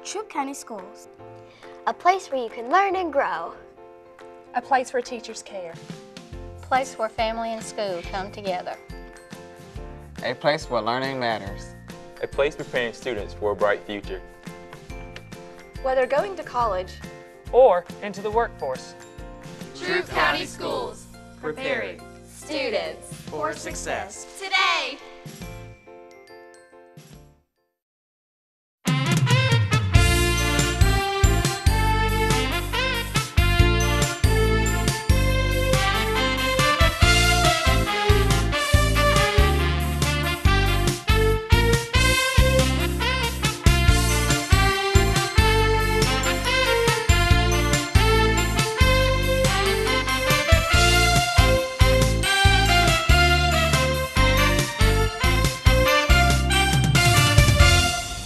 Troup County Schools. A place where you can learn and grow. A place where teachers care. A place where family and school come together. A place where learning matters. A place preparing students for a bright future. Whether going to college or into the workforce. Troup County Schools, preparing students for success today.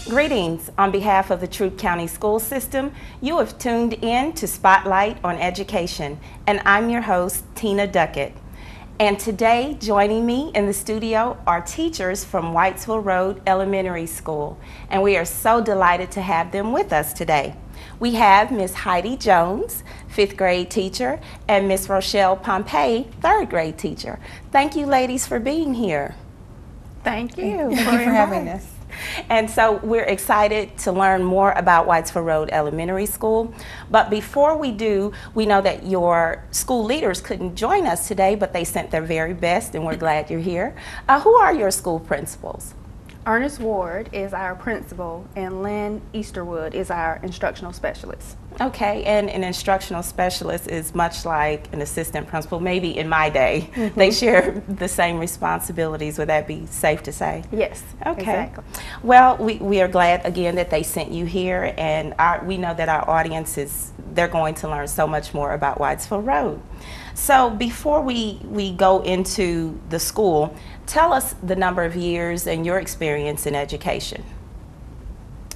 Greetings. On behalf of the Troup County School System, you have tuned in to Spotlight on Education, and I'm your host, Tina Duckett. And today, joining me in the studio are teachers from Whitesville Road Elementary School, and we are so delighted to have them with us today. We have Miss Heidi Jones, 5th grade teacher, and Miss Rochelle Pompey, 3rd grade teacher. Thank you, ladies, for being here. Thank you. Thank you for having us. And so we're excited to learn more about Whitesville Road Elementary School. But before we do, we know that your school leaders couldn't join us today, but they sent their very best, and we're glad you're here. Who are your school principals? Ernest Ward is our principal, and Lynn Easterwood is our instructional specialist. Okay, and an instructional specialist is much like an assistant principal. Maybe in my day, they share the same responsibilities. Would that be safe to say? Yes, okay. Exactly. Well, we are glad again that they sent you here, and we know that our audience they're going to learn so much more about Whitesville Road. So before we go into the school, tell us the number of years and your experience in education.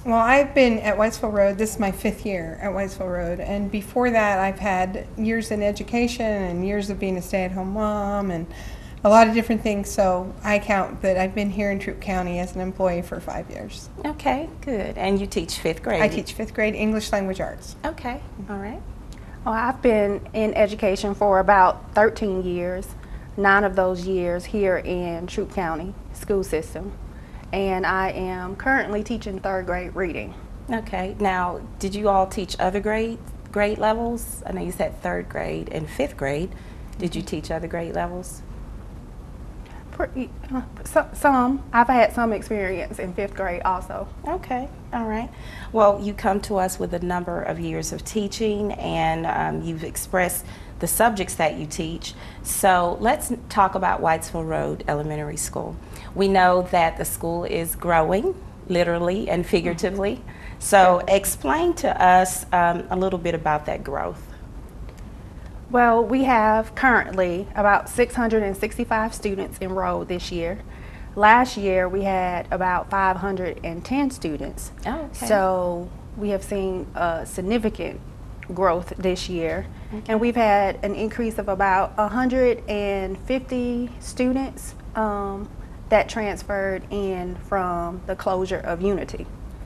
Well, I've been at Whitesville Road, this is my 5th year at Whitesville Road, and before that I've had years in education and years of being a stay-at-home mom and a lot of different things, so I count that I've been here in Troup County as an employee for 5 years. Okay, good. And you teach 5th grade? I teach 5th grade English Language Arts. Okay, all right. Well, I've been in education for about 13 years, 9 of those years here in Troup County School System. And I am currently teaching 3rd grade reading. Okay, now did you all teach other grade levels? I know you said 3rd grade and 5th grade. Did you teach other grade levels? Some. I've had some experience in 5th grade also. Okay, all right. Well, you come to us with a number of years of teaching, and you've expressed the subjects that you teach. So let's talk about Whitesville Road Elementary School. We know that the school is growing, literally and figuratively. So explain to us a little bit about that growth. Well, we have currently about 665 students enrolled this year. Last year we had about 510 students. Oh, okay. So we have seen a significant growth this year. Okay. And we've had an increase of about 150 students that transferred in from the closure of Unity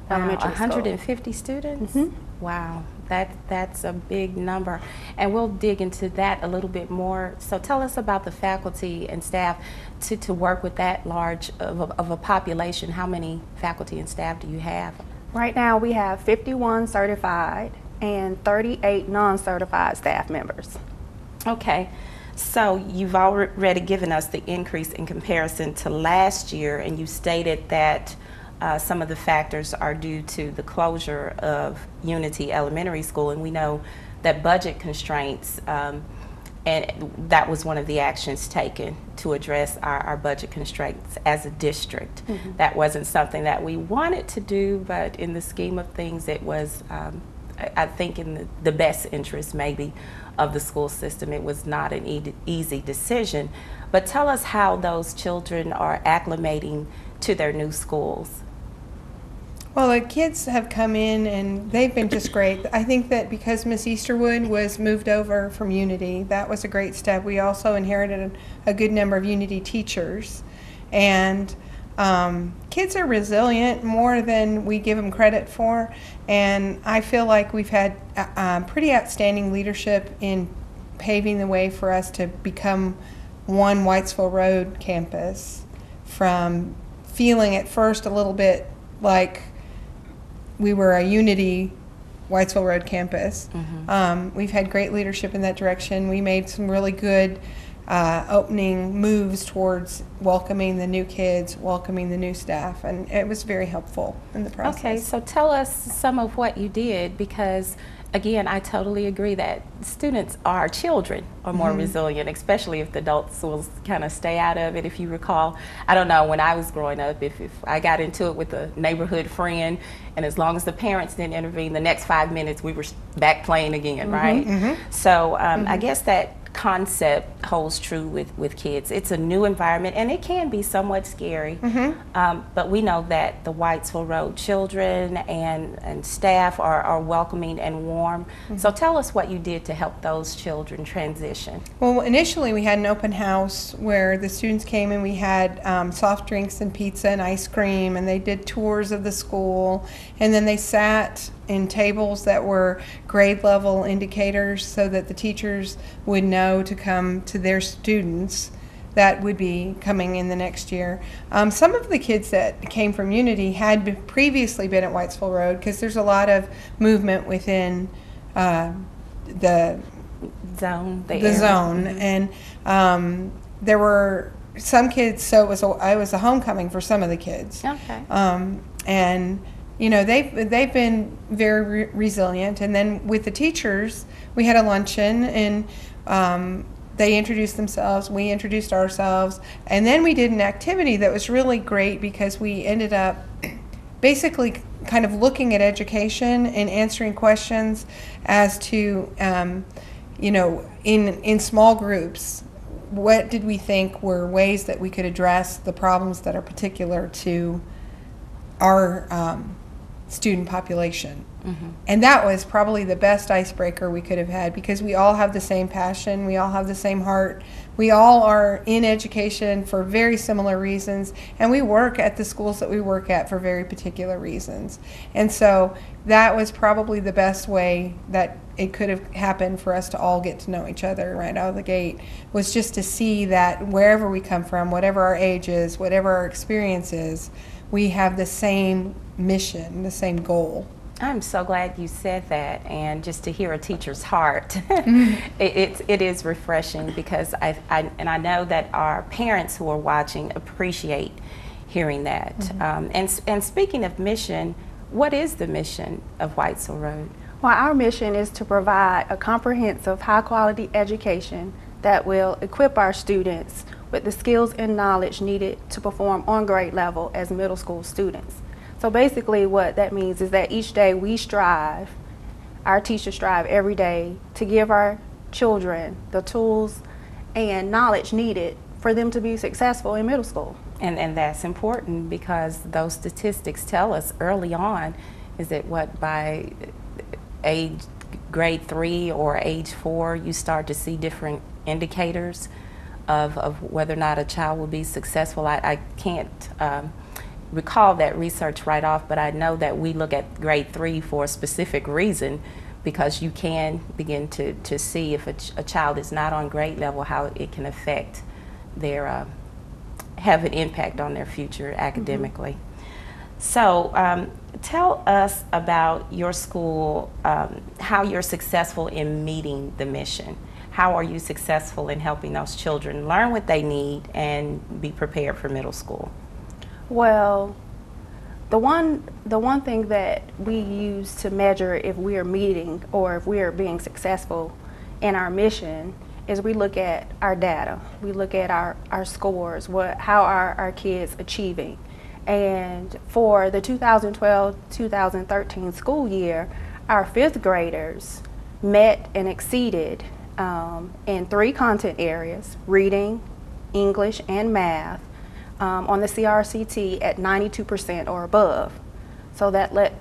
Elementary School. 150 students? Wow, that's a big number. And we'll dig into that a little bit more. So tell us about the faculty and staff to work with that large of a population. How many faculty and staff do you have? Right now we have 51 certified and 38 non-certified staff members. Okay, so you've already given us the increase in comparison to last year, and you stated that some of the factors are due to the closure of Unity Elementary School, and we know that budget constraints, and that was one of the actions taken to address our budget constraints as a district. That wasn't something that we wanted to do, but in the scheme of things it was, I think, in the best interest maybe of the school system. It was not an easy decision. But tell us how those children are acclimating to their new schools. Well, the kids have come in and they've been just great. I think that because Miss Easterwood was moved over from Unity, that was a great step. We also inherited a good number of Unity teachers, and Kids are resilient more than we give them credit for, and I feel like we've had pretty outstanding leadership in paving the way for us to become one Whitesville Road campus, from feeling at first a little bit like we were a unity Whitesville Road campus. We've had great leadership in that direction. We made some really good opening moves towards welcoming the new kids, welcoming the new staff, and it was very helpful in the process. Okay, so tell us some of what you did, because again, I totally agree that students are children are more resilient, especially if the adults will kind of stay out of it. If you recall, I don't know, when I was growing up, if I got into it with a neighborhood friend, and as long as the parents didn't intervene, the next 5 minutes we were back playing again, right? So I guess that concept holds true with kids. It's a new environment, and it can be somewhat scary, but we know that the Whitesville Road children and staff are welcoming and warm. So tell us what you did to help those children transition. Well, initially we had an open house where the students came and we had soft drinks and pizza and ice cream, and they did tours of the school, and then they sat in tables that were grade level indicators so that the teachers would know to come to their students that would be coming in the next year. Some of the kids that came from Unity had previously been at Whitesville Road, because there's a lot of movement within the Zone, and there were some kids, so it was a homecoming for some of the kids. Okay. And you know, they've been very resilient. And then with the teachers, we had a luncheon, and they introduced themselves, we introduced ourselves, and then we did an activity that was really great, because we ended up basically kind of looking at education and answering questions as to, you know, in small groups, what did we think were ways that we could address the problems that are particular to our student population. And that was probably the best icebreaker we could have had, because we all have the same passion, we all have the same heart, we all are in education for very similar reasons, and we work at the schools that we work at for very particular reasons. And so that was probably the best way that it could have happened for us to all get to know each other right out of the gate, was just to see that wherever we come from, whatever our age is, whatever our experience is, we have the same mission, the same goal. I'm so glad you said that, and just to hear a teacher's heart, it is refreshing, because I know that our parents who are watching appreciate hearing that. And speaking of mission, what is the mission of Whitesville Road? Well, our mission is to provide a comprehensive, high-quality education that will equip our students with the skills and knowledge needed to perform on grade level as middle school students. So basically what that means is that each day we strive, our teachers strive every day to give our children the tools and knowledge needed for them to be successful in middle school. And that's important, because those statistics tell us early on, is that what, by age grade 3 or age 4, you start to see different indicators of whether or not a child will be successful. I can't recall that research right off, but I know that we look at grade 3 for a specific reason, because you can begin to see if a child is not on grade level, how it can affect their, have an impact on their future academically. So tell us about your school, how you're successful in meeting the mission. How are you successful in helping those children learn what they need and be prepared for middle school? Well, the one thing that we use to measure if we are meeting or if we are being successful in our mission is we look at our data. We look at our scores, how are our kids achieving. And for the 2012-2013 school year, our 5th graders met and exceeded in 3 content areas: reading, English, and math, on the CRCT at 92% or above. So that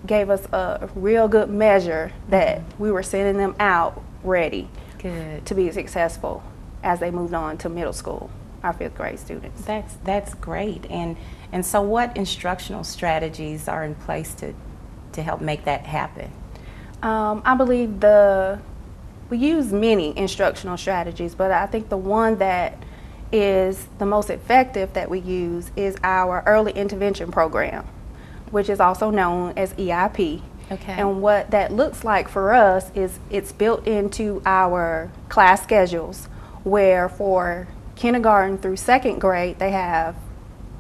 gave us a real good measure that we were sending them out ready to be successful as they moved on to middle school. our 5th grade students. That's great. And so what instructional strategies are in place to help make that happen? I believe we use many instructional strategies, but I think the one that is the most effective that we use is our early intervention program, which is also known as EIP. Okay. And what that looks like for us is it's built into our class schedules, where for kindergarten through 2nd grade they have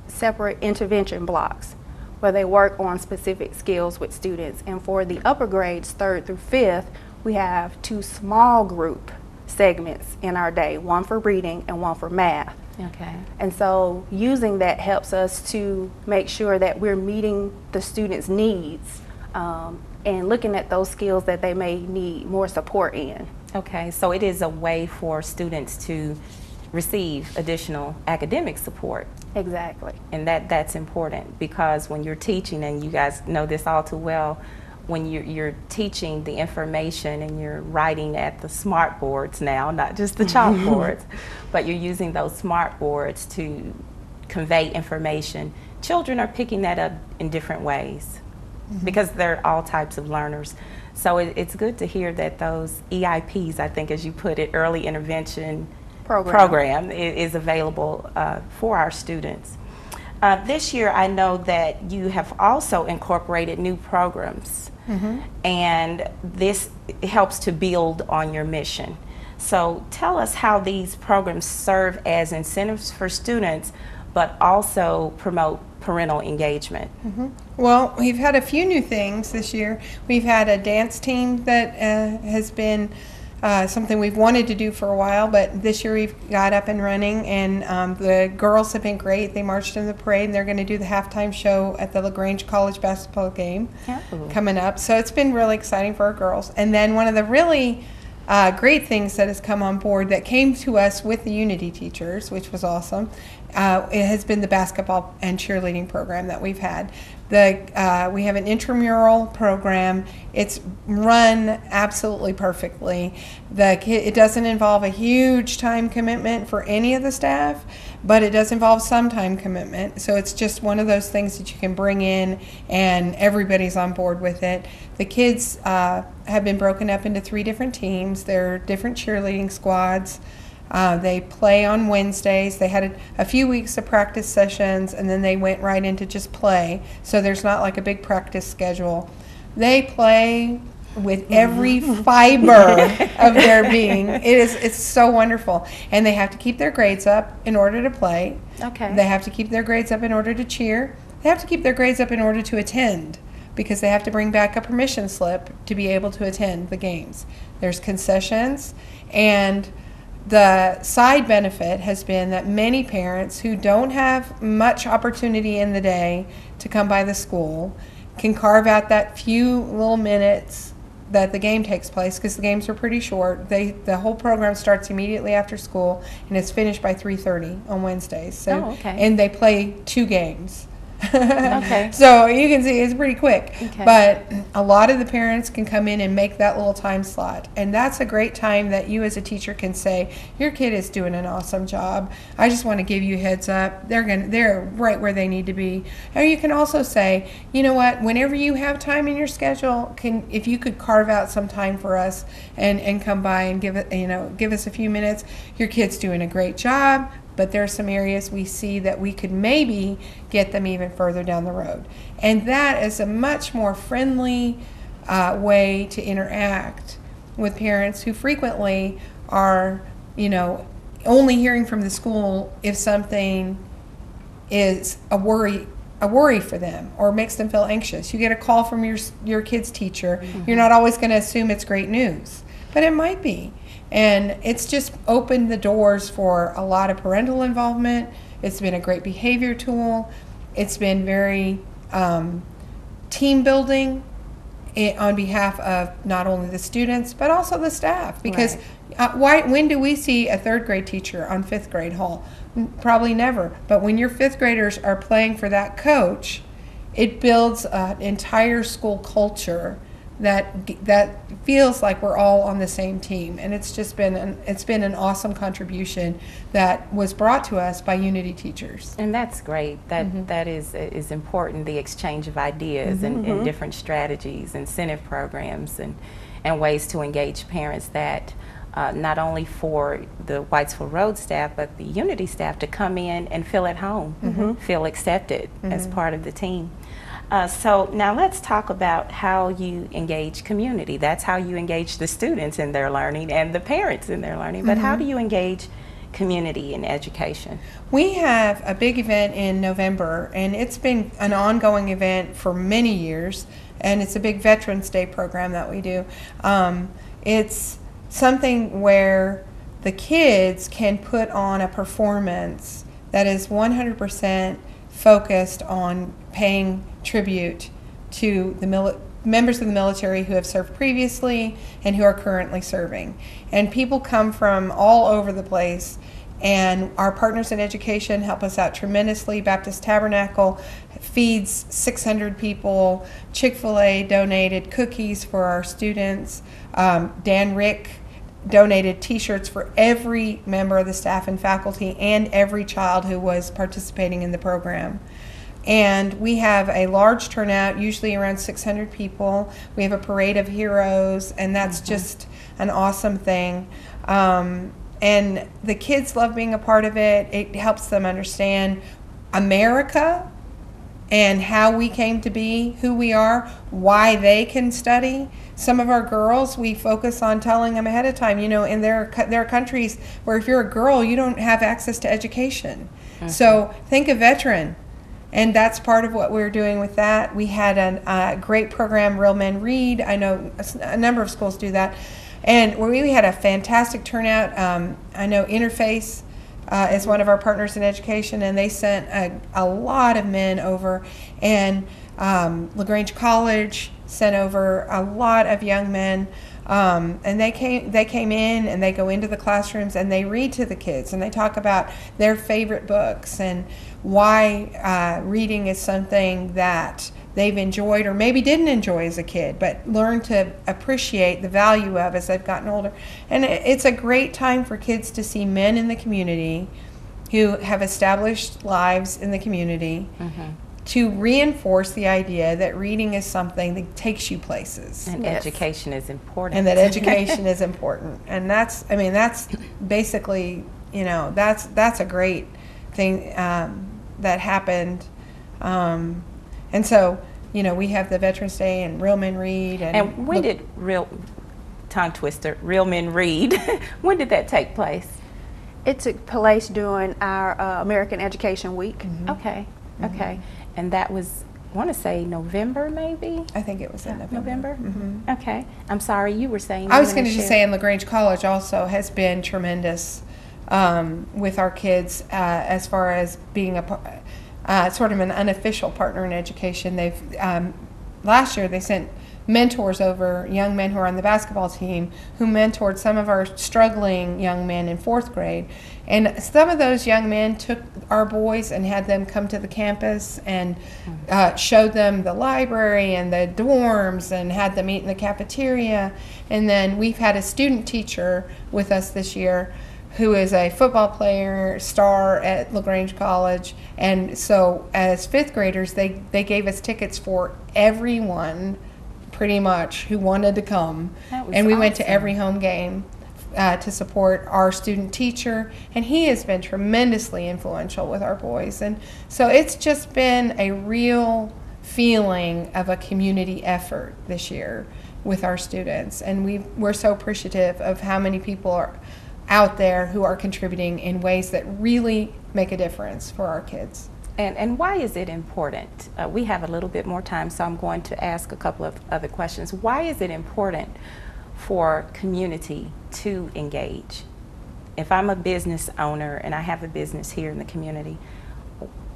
separate intervention blocks where they work on specific skills with students, and for the upper grades 3rd through 5th we have 2 small group segments in our day, one for reading and one for math. Okay. And so using that helps us to make sure that we're meeting the students' needs and looking at those skills that they may need more support in. Okay, so it is a way for students to receive additional academic support. Exactly. And that's important, because when you're teaching, and you guys know this all too well, when you're teaching the information and you're writing at the smart boards now, not just the chalkboards, but you're using those smart boards to convey information, children are picking that up in different ways because they're all types of learners. So it's good to hear that those EIPs, I think as you put it, early intervention program is available for our students. This year I know that you have also incorporated new programs, and this helps to build on your mission. So tell us how these programs serve as incentives for students, but also promote parental engagement. Well, we've had a few new things this year. We've had a dance team that has been something we've wanted to do for a while, but this year we've got up and running, and the girls have been great. They marched in the parade, and they're going to do the halftime show at the LaGrange College basketball game coming up. So it's been really exciting for our girls. And then one of the really great things that has come on board that came to us with the Unity teachers, which was awesome, it has been the basketball and cheerleading program that we've had. We have an intramural program. It's run absolutely perfectly. It doesn't involve a huge time commitment for any of the staff, but it does involve some time commitment. So it's just one of those things that you can bring in and everybody's on board with it. The kids have been broken up into 3 different teams. They're different cheerleading squads. They play on Wednesdays. They had a few weeks of practice sessions, and then they went right into just play. So there's not like a big practice schedule. They play with every fiber of their being. It's so wonderful. And they have to keep their grades up in order to play. Okay. They have to keep their grades up in order to cheer. They have to keep their grades up in order to attend, because they have to bring back a permission slip to be able to attend the games. There's concessions, and the side benefit has been that many parents who don't have much opportunity in the day to come by the school can carve out that few little minutes that the game takes place, because the games are pretty short. The whole program starts immediately after school, and it's finished by 3:30 on Wednesdays. So, and they play 2 games. So you can see it's pretty quick. But a lot of the parents can come in and make that little time slot, and that's a great time that you as a teacher can say, your kid is doing an awesome job. I just want to give you a heads up. They're right where they need to be. Or you can also say, you know what, whenever you have time in your schedule, if you could carve out some time for us and come by and give us a few minutes. Your kid's doing a great job, but there are some areas we see that we could maybe get them even further down the road. And that is a much more friendly way to interact with parents who frequently are, only hearing from the school if something is a worry for them or makes them feel anxious. You get a call from your kid's teacher. You're not always going to assume it's great news, but it might be. And it's just opened the doors for a lot of parental involvement. It's been a great behavior tool. It's been very team building on behalf of not only the students, but also the staff. Because when do we see a 3rd grade teacher on 5th grade hall? Probably never. But when your 5th graders are playing for that coach, it builds an entire school culture that feels like we're all on the same team. And it's just been an awesome contribution that was brought to us by Unity teachers. And that's great. That is important, the exchange of ideas and different strategies, incentive programs, and ways to engage parents that not only for the Whitesville Road staff, but the Unity staff to come in and feel at home, feel accepted as part of the team. So now let's talk about how you engage community. That's how you engage the students in their learning and the parents in their learning. But how do you engage community in education? We have a big event in November, and it's been an ongoing event for many years, and it's a big Veterans Day program that we do. It's something where the kids can put on a performance that is 100% focused on paying tribute to the members of the military who have served previously and who are currently serving. And people come from all over the place, and our partners in education help us out tremendously. Baptist Tabernacle feeds 600 people. Chick-fil-A donated cookies for our students. Dan Rick donated t-shirts for every member of the staff and faculty and every child who was participating in the program. And we have a large turnout, usually around 600 people. We have a parade of heroes, and that's just an awesome thing. And the kids love being a part of it. It helps them understand America and how we came to be who we are, why they can study. Some of our girls, we focus on telling them ahead of time, you know, and there are countries where if you're a girl, you don't have access to education. So think a veteran. And that's part of what we're doing with that. We had a great program, Real Men Read. I know a number of schools do that. And we had a fantastic turnout. I know Interface is one of our partners in education, and they sent a lot of men over. And LaGrange College sent over a lot of young men. And they came in and they go into the classrooms and they read to the kids and they talk about their favorite books and why reading is something that they've enjoyed or maybe didn't enjoy as a kid, but learned to appreciate the value of as they've gotten older. And it's a great time for kids to see men in the community who have established lives in the community to reinforce the idea that reading is something that takes you places. And education is important. And that education is important. And that's basically, you know, that's a great thing that happened. And so, you know, we have the Veterans Day and Real Men Read. And when did Real Men Read, when did that take place? It took place during our American Education Week. Okay, okay. And that was, I want to say November maybe? I think it was in November. Okay. I'm sorry, you were saying. I was going to just say, and LaGrange College also has been tremendous with our kids as far as being sort of an unofficial partner in education. They've last year they sent mentors over, young men who are on the basketball team, who mentored some of our struggling young men in 4th grade. And some of those young men took our boys and had them come to the campus and showed them the library and the dorms and had them eat in the cafeteria. And then we've had a student teacher with us this year who is a football player, star at LaGrange College. And so as 5th graders, they gave us tickets for everyone pretty much who wanted to come. And we went to every home game to support our student teacher, and he has been tremendously influential with our boys. And so it's just been a real feeling of a community effort this year with our students, and we're so appreciative of how many people are out there who are contributing in ways that really make a difference for our kids. And why is it important? We have a little bit more time, so I'm going to ask a couple of other questions. Why is it important for community to engage? If I'm a business owner and I have a business here in the community,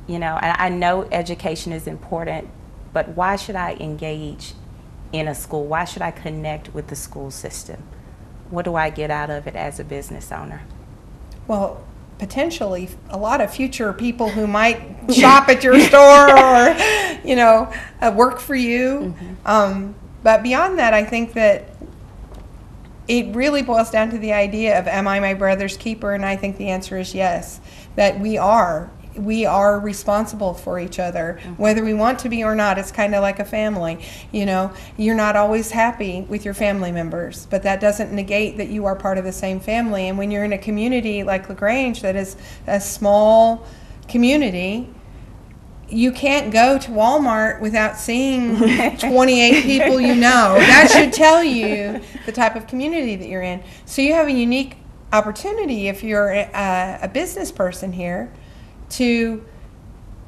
you know, and I know education is important, but why should I engage in a school? Why should I connect with the school system? What do I get out of it as a business owner? Well, potentially a lot of future people who might shop at your store or, you know, work for you. But beyond that, I think that it really boils down to the idea of, am I my brother's keeper? And I think the answer is yes, that we are responsible for each other, whether we want to be or not. It's kind of like a family. You know, you're not always happy with your family members, but that doesn't negate that you are part of the same family. And when you're in a community like LaGrange, that is a small community, you can't go to Walmart without seeing 28 people you know. That should tell you the type of community that you're in. So you have a unique opportunity, if you're a business person here, to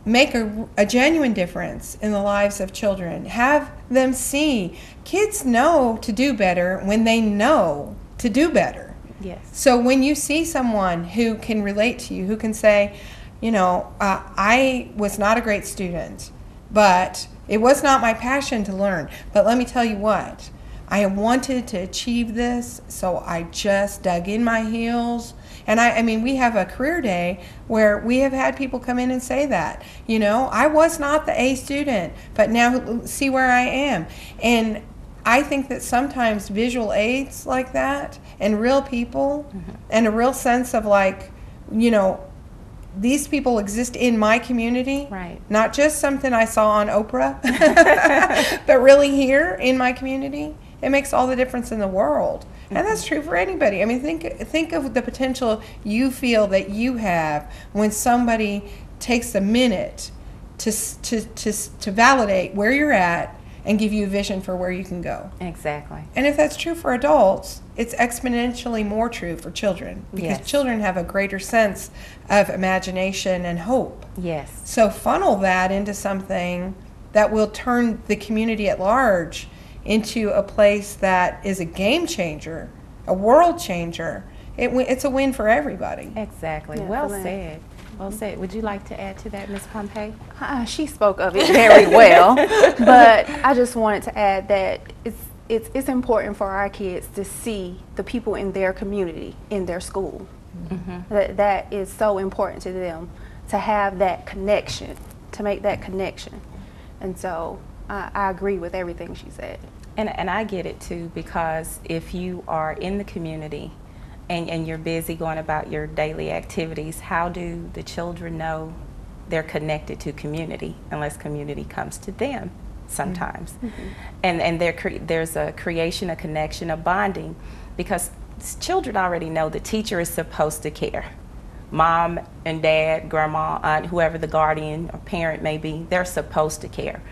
make a genuine difference in the lives of children. Have them see. Kids know to do better when they know to do better. Yes. So when you see someone who can relate to you, who can say, you know, I was not a great student, but it was not my passion to learn. But let me tell you what, I wanted to achieve this, so I just dug in my heels. And I mean, we have a career day where we have had people come in and say that, you know, I was not the A student, but now see where I am. And I think that sometimes visual aids like that, and real people, and a real sense of like, you know, these people exist in my community, right? Not just something I saw on Oprah, but really here in my community. It makes all the difference in the world. And that's true for anybody. I mean, think of the potential you feel that you have when somebody takes a minute to validate where you're at and give you a vision for where you can go. Exactly. And if that's true for adults, it's exponentially more true for children, because children have a greater sense of imagination and hope. Yes. So funnel that into something that will turn the community at large into a place that is a game changer, a world changer. It's a win for everybody. Exactly. Yeah, well said. Well said. Would you like to add to that, Ms. Pompey? She spoke of it very well, but I just wanted to add that it's important for our kids to see the people in their community, in their school. That is so important to them, to have that connection, to make that connection. And so I agree with everything she said. And I get it too, because if you are in the community and you're busy going about your daily activities, how do the children know they're connected to community unless community comes to them sometimes? And there's a creation, a connection, a bonding, because children already know the teacher is supposed to care. Mom and dad, grandma, aunt, whoever the guardian or parent may be, they're supposed to care.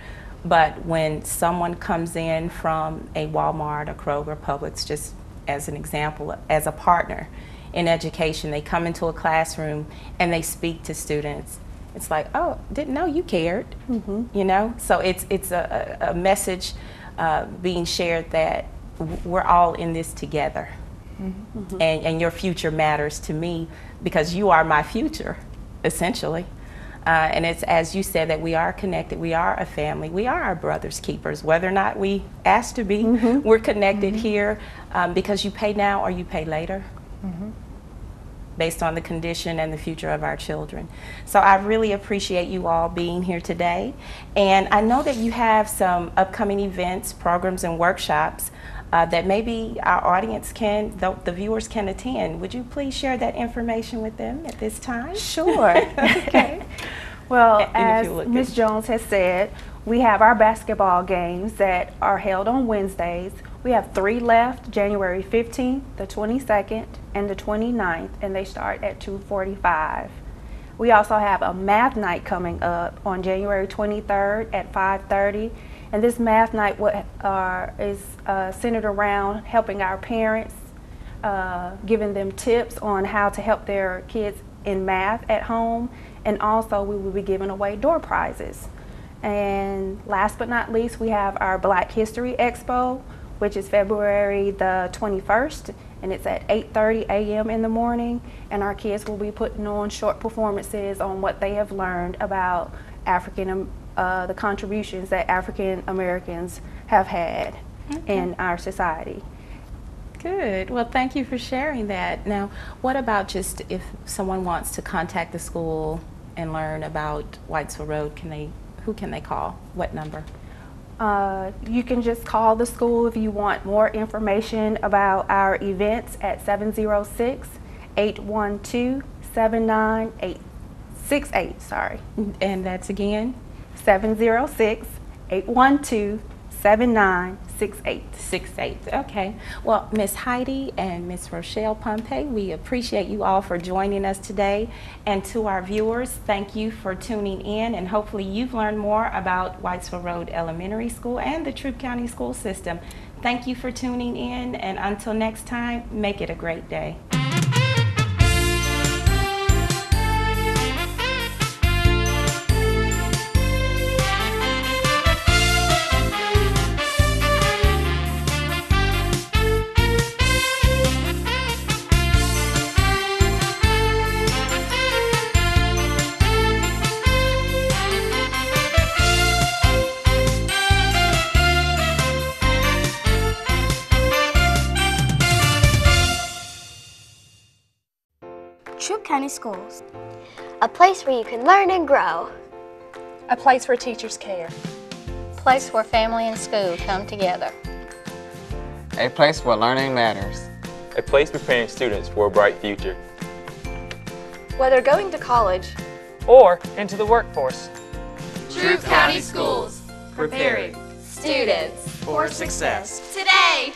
But when someone comes in from a Walmart, a Kroger, Publix, just as an example, as a partner in education, they come into a classroom and they speak to students. It's like, oh, didn't know you cared, you know? So it's a message being shared that we're all in this together. And your future matters to me because you are my future, essentially. And it's, as you said, that we are connected, we are a family, we are our brother's keepers, whether or not we ask to be. We're connected here because you pay now or you pay later, based on the condition and the future of our children. So I really appreciate you all being here today. And I know that you have some upcoming events, programs, and workshops that maybe our audience can, the viewers can attend. Would you please share that information with them at this time? Sure. Okay. Well, as Ms. Jones has said, we have our basketball games that are held on Wednesdays. We have 3 left, January 15th, the 22nd, and the 29th, and they start at 2:45. We also have a math night coming up on January 23rd at 5:30. And this math night is centered around helping our parents, giving them tips on how to help their kids in math at home. And also we will be giving away door prizes. And last but not least, we have our Black History Expo, which is February the 21st. And it's at 8:30 a.m. in the morning. And our kids will be putting on short performances on what they have learned about the contributions that African Americans have had in our society. Good. Well, thank you for sharing that. Now, what about just if someone wants to contact the school and learn about Whitesville Road, who can they call? What number? You can just call the school if you want more information about our events at 706-812-7968. Sorry. And that's again? 706-812-7968. 68. Okay. Well, Miss Heidi and Miss Rochelle Pompey, we appreciate you all for joining us today. And to our viewers, thank you for tuning in, and hopefully you've learned more about Whitesville Road Elementary School and the Troup County School System. Thank you for tuning in, and until next time, make it a great day. Troup County Schools. A place where you can learn and grow. A place where teachers care. A place where family and school come together. A place where learning matters. A place preparing students for a bright future. Whether going to college Or into the workforce. Troup County Schools, preparing students for success today.